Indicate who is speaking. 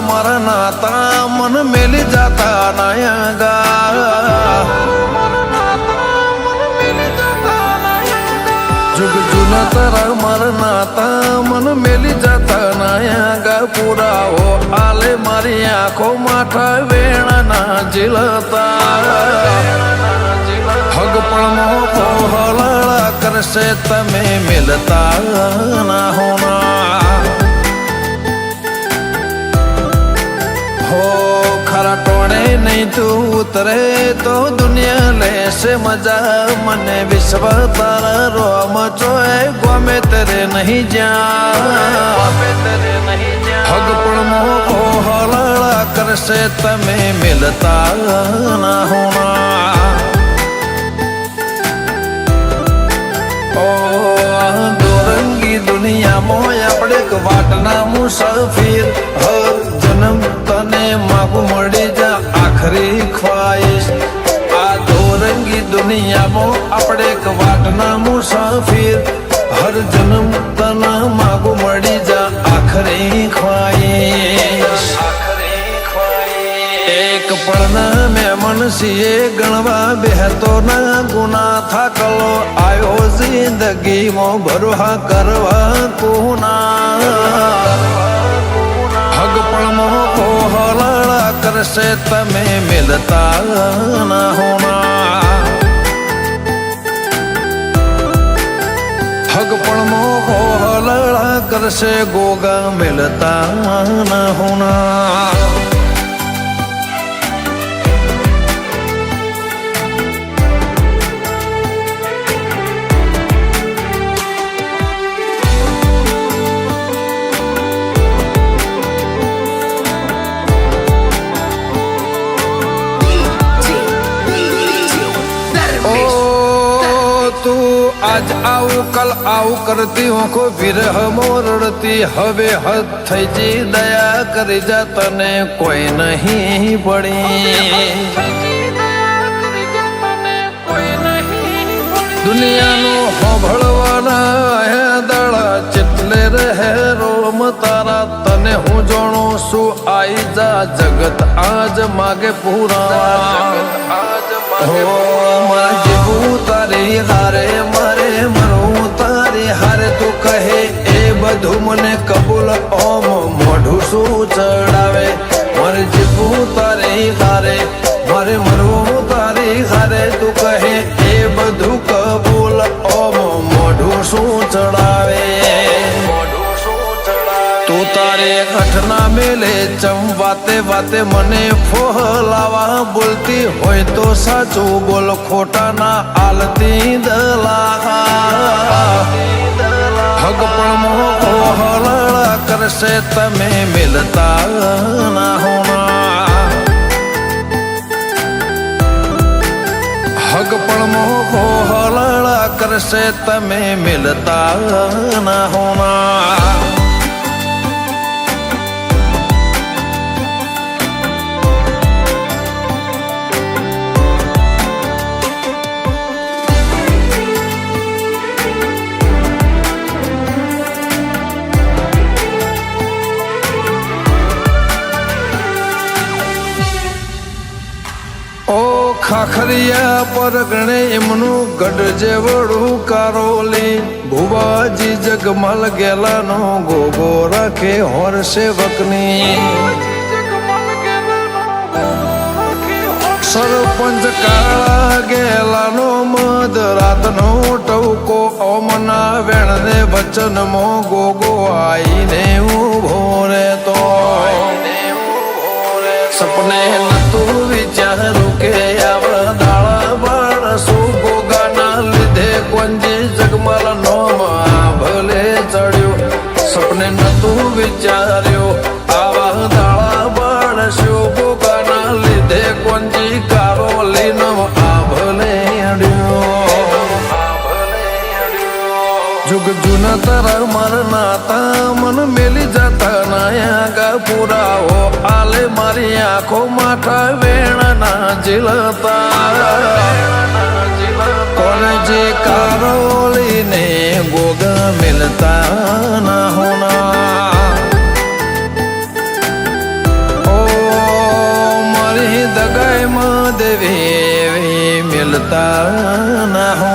Speaker 1: मारा नाता मन मेली जाता नायगा जुग जुना तारा मारा नाता मन मेली जाता नायगा पूरा हो आले मारी आंखों माठा वेणा ना जिलता हग पड़मो को हलाला करसे तमे मिलता ना होना हो खरा टोणे नहीं तू उतरे तो दुनिया ले से मजा मने विश्व तारा रोम चोए गोमे तेरे नहीं जा हग पड़मो को हलाला करसे तमे मिलता ना होना दोरंगी दुनिया मोय अपने वाटना मुसाफिर हर जन्म तने मागू मड़ी जा आखरी ख्वाहिश आ दोरंगी दुनिया मो अपने वाटना मुसाफिर हर जन्म तना मागू मड़ी जा आखरी ख्वाहिश एक पढ़ना में मनसीए गणवा बेहतो ना गुना था कलो आयो जिंदगी मो भरोहा करवा कोना हग पड़मो को हलाला करसे तमे मिलता ना होना हग पड़मो को हलाला करसे गोगा मिलता ना होना आज आऊ कल आऊ करती हूँ को विरह मोरड़ती हवे हद थई जी दया कर जा तने कोई नहीं पड़ी दुनिया नो होभळवाना है दड़ा चितले रहे रोम तारा तने हूँ जोणो सु आई जा जगत आज मागे पूरा हो मारा जीवू तारी हारे मारे मरू तारी हारे तू कहे ए बधु मने कबूल ओम मोढू सु चढ़ावे मारे जीवू तारी हारे मारे मरू तारी हारे तू कहे ए बधु कबूल ओम मोढू सु चढ़ावे तू तारे घटना मेले चम वाते वाते मने फोहलावा बोलती होय तो साचू बोल खोटा ना आलती दला हग पड़मो को हलाला करसे तमे मिलता ना होना हग पड़मो को हलाला करसे तमे मिलता ना होना ખાખરિયા પર ગણે એમનું ગઢ જેવડું કારોલી ભુવાજી જગમલ ગેલાનો ગોગો રાખે હોર સેવકની સરપંચ કાળા ગેલાનો મધ રાતનો ટવકો ઓમના વેણને વચનમો ગોગો આઈને ઉભો રહેતો સપને નતું વિચારું કે जगमल नोम भले चढ़्यो सपने न तू विचार्यो आवा दाड़ा बाड़श्यो गोगाना लीधे कोंजी कारोली नम आ भले अड्यो जुग जुना तारा मरना ता मन मेली जाता नायगा पूरा हो आले मारी आंखों माठा वेणा ना जिलता कौन जी कारोली ने गोगा मिलता ना होना જીવતા ના હો